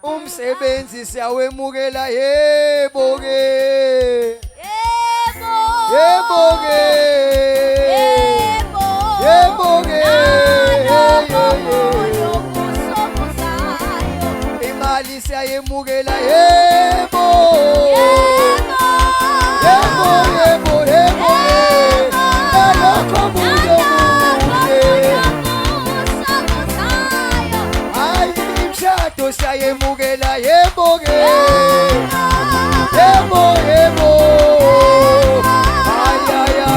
umsebenzi siyawemukela yebo ke Yebo. yebo ke Yebo. yebo ke imali siyayemukela yebo yebo yebo yebo nalokho kuyo hayi imshado siyayemukela yebo ke yebo yebo ayaya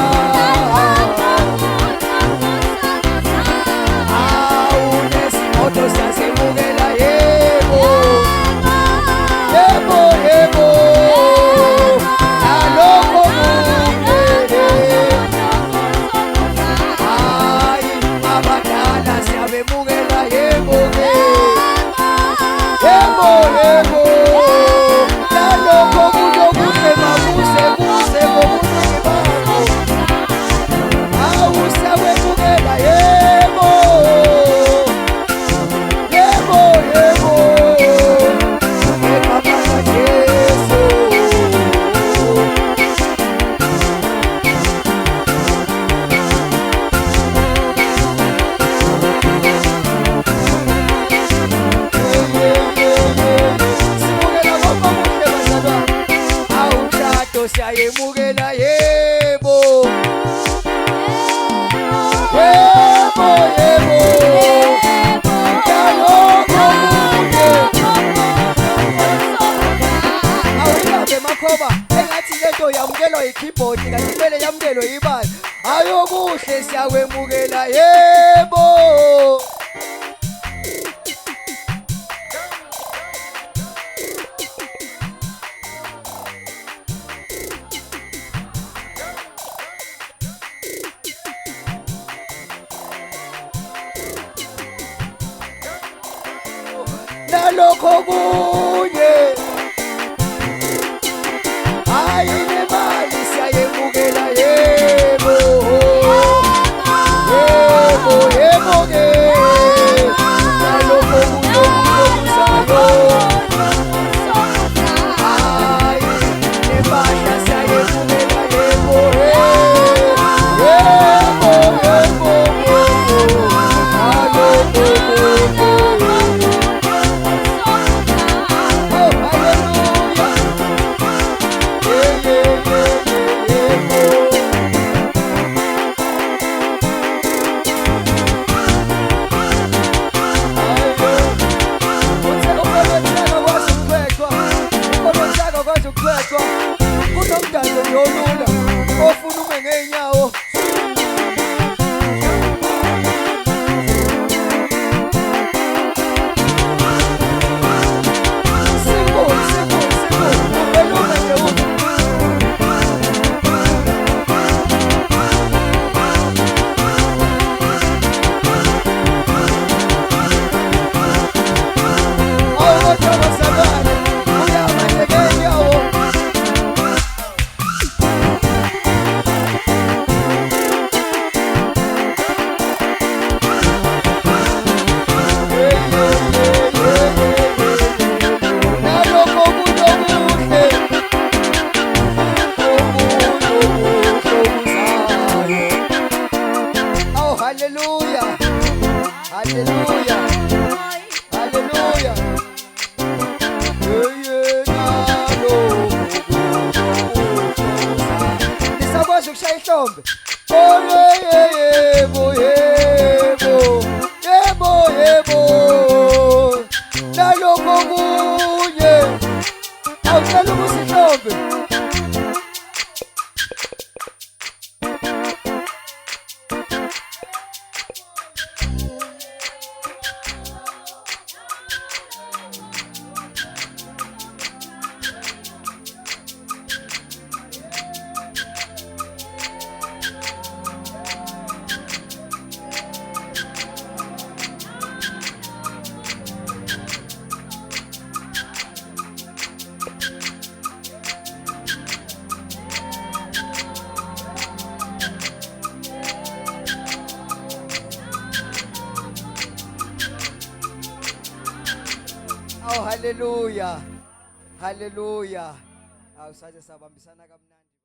awunesimoto siyazemukela yebo yebo yebo nalokho kuye hayi abadala siyabemukela yebo ke yebo yebo nalokho kulokuhle mabuse buse bobuningi bakho awusawemukela yebo yebo yebo egama laJesu simukela konke okuhle bazalwane awumshado siyayemukela yebo yebo yebo nalokho kuye awuyibambe makhoba engathi lento yamukelwa yi-keyboard kanti kumele yamukelwe yibani ayokuhle siyakwemukela yebo nalokho kunye hayi nemali siyayemukela yebo yebo yebo ke nalokho kulokuzayo hayi nempahla siyayemukela yebo yebo yebo nalokho kunye oh hallelujah yeah yeah yeah kunomdalo yolula ofuna ume ngeenyawo Hallelujah. Hallelujah. Hallelujah. Nisakwazi ukushaya ihlombe. Oh yebo yebo. Yebo yebo. Nalokho kunye. Awucela ukusihlombe. Aw haleluya. Haleluya. Aw saje sabambisana kamnandi.